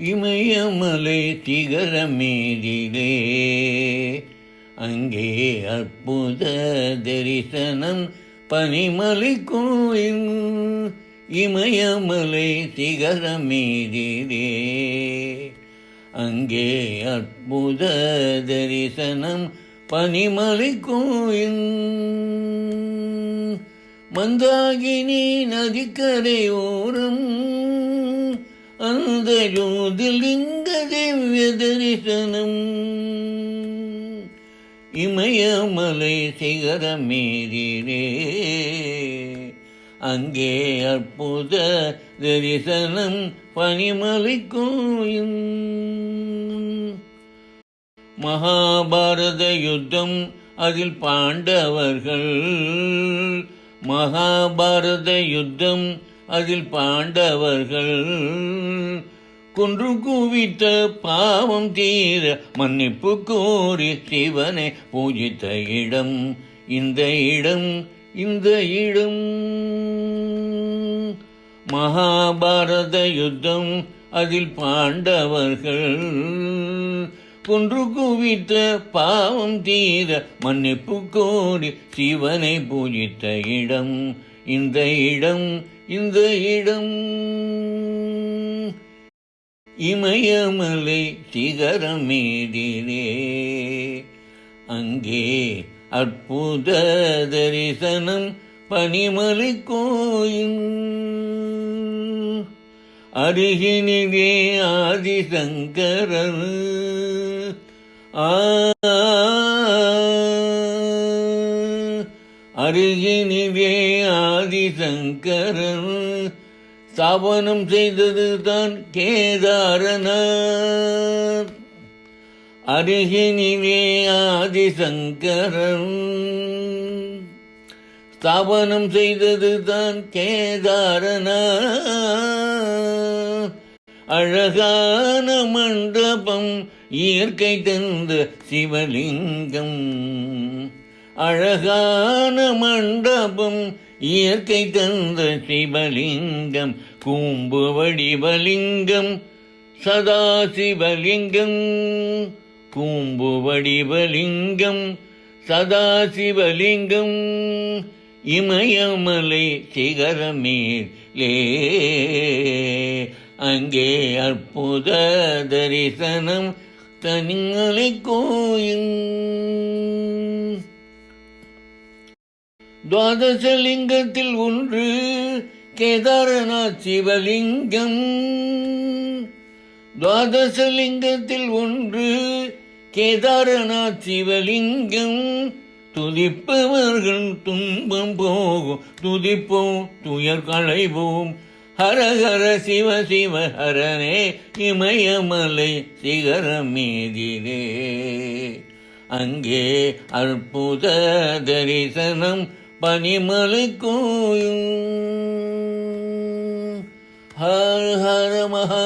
இமயமலை சிகரமேதிலே அங்கே அற்புத தரிசனம் பனிமலை கோயில். இமயமலை சிகரமேதிலே அங்கே அற்புத தரிசனம் பனிமலை கோயில். மந்தாகினி நதிக்கரையோரம் அந்த ஜோதிலிங்க திவ்ய தரிசனம். இமயமலை சிகரமேதிலே அங்கே அற்புத தரிசனம் பனிமலை கோயில். மகாபாரத யுத்தம் அதில் பாண்டவர்கள். மகாபாரத யுத்தம் அதில் பாண்டவர்கள் கொன்று குவித்த பாவம் தீர மன்னிப்பு கோரி சிவனை பூஜித்த இடம் இந்த இடம் இந்த இடம். மகாபாரத யுத்தம் அதில் பாண்டவர்கள் கொன்று குவித்த பாவம் தீர மன்னிப்பு கோரி சிவனை பூஜித்த இடம் இந்த இடம் இந்த இடம். இமயமலை சிகரமேதிலே அங்கே அற்புத தரிசனம் பனிமலை கோயில். அருகினிலே ஆதிசங்கரன் அருகினிலே ஆதிசங்கரன் ஸ்தாபனம் செய்தது தான் கேதாரநாத். அருகினிலே ஆதிசங்கரன் ஸ்தாபனம் செய்தது தான் கேதாரநாத். அழகான மண்டபம் இயற்கை தந்த சிவலிங்கம். அழகான மண்டபம் இயற்கை தந்த சிவலிங்கம். கூம்பு வடிவலிங்கம் சதாசிவலிங்கம். கூம்பு வடிவலிங்கம் சதாசிவலிங்கம். இமயமலை சிகரமேலே அங்கே அற்புத தரிசனம் தனிமலை கோயில். துவாதசலிங்கத்தில் ஒன்று கேதாரநாத் சிவலிங்கம். துவாதசலிங்கத்தில் ஒன்று கேதாரநாத் சிவலிங்கம். துதிப்பவர்கள் துன்பம் போகும் துதிப்போம் துயர் களைவோம். ஹர ஹர சிவ சிவ ஹரனே இமயமலை சிகரமேதிலே அங்கே அற்புத தரிசனம் பனிமலை கோயில். ஹர ஹர மகா